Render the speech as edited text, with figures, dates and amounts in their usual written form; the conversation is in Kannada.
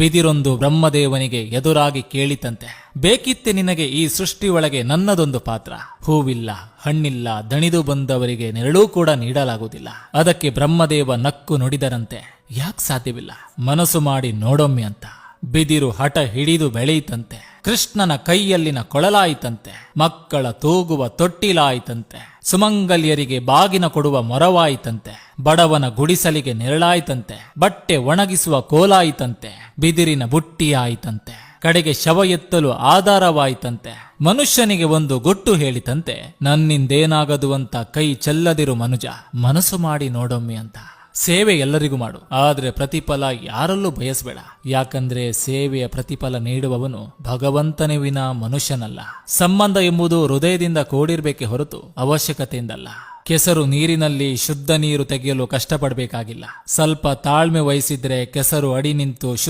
ಬಿದಿರೊಂದು ಬ್ರಹ್ಮದೇವನಿಗೆ ಎದುರಾಗಿ ಕೇಳಿತಂತೆ, ಬೇಕಿತ್ತೆ ನಿನಗೆ ಈ ಸೃಷ್ಟಿಯೊಳಗೆ ನನ್ನದೊಂದು ಪಾತ್ರ? ಹೂವಿಲ್ಲ, ಹಣ್ಣಿಲ್ಲ, ದಣಿದು ಬಂದವರಿಗೆ ನೆರಳೂ ಕೂಡ ನೀಡಲಾಗುವುದಿಲ್ಲ. ಅದಕ್ಕೆ ಬ್ರಹ್ಮದೇವ ನಕ್ಕು ನುಡಿದರಂತೆ, ಯಾಕೆ ಸಾಧ್ಯವಿಲ್ಲ, ಮನಸ್ಸು ಮಾಡಿ ನೋಡೊಮ್ಮೆ ಅಂತ. ಬಿದಿರು ಹಠ ಹಿಡಿದು ಬೆಳೆಯಿತಂತೆ. ಕೃಷ್ಣನ ಕೈಯಲ್ಲಿನ ಕೊಳಲಾಯಿತಂತೆ, ಮಕ್ಕಳ ತೂಗುವ ತೊಟ್ಟಿಲಾಯಿತಂತೆ, ಸುಮಂಗಲ್ಯರಿಗೆ ಬಾಗಿನ ಕೊಡುವ ಮೊರವಾಯಿತಂತೆ, ಬಡವನ ಗುಡಿಸಲಿಗೆ ನೆರಳಾಯಿತಂತೆ, ಬಟ್ಟೆ ಒಣಗಿಸುವ ಕೋಲಾಯಿತಂತೆ, ಬಿದಿರಿನ ಬುಟ್ಟಿಯಾಯಿತಂತೆ, ಕಡೆಗೆ ಶವ ಎತ್ತಲು ಆಧಾರವಾಯಿತಂತೆ. ಮನುಷ್ಯನಿಗೆ ಒಂದು ಗುಟ್ಟು ಹೇಳಿತಂತೆ, ನನ್ನಿಂದೇನಾಗದು ಅಂತ ಕೈ ಚೆಲ್ಲದಿರು ಮನುಜ, ಮನಸ್ಸು ಮಾಡಿ ನೋಡೊಮ್ಮೆ ಅಂತ. ಸೇವೆ ಎಲ್ಲರಿಗೂ ಮಾಡು, ಆದ್ರೆ ಪ್ರತಿಫಲ ಯಾರಲ್ಲೂ ಬಯಸಬೇಡ. ಯಾಕಂದ್ರೆ ಸೇವೆಯ ಪ್ರತಿಫಲ ನೀಡುವವನು ಭಗವಂತನೇ ವಿನಾ ಮನುಷ್ಯನಲ್ಲ. ಸಂಬಂಧ ಎಂಬುದು ಹೃದಯದಿಂದ ಕೂಡಿರ್ಬೇಕೆ ಹೊರತು ಅವಶ್ಯಕತೆಯಿಂದಲ್ಲ. ಕೆಸರು ನೀರಿನಲ್ಲಿ ಶುದ್ಧ ನೀರು ತೆಗೆಯಲು ಕಷ್ಟಪಡಬೇಕಾಗಿಲ್ಲ. ಸ್ವಲ್ಪ ತಾಳ್ಮೆ ವಹಿಸಿದ್ರೆ ಕೆಸರು ಅಡಿ ನಿಂತು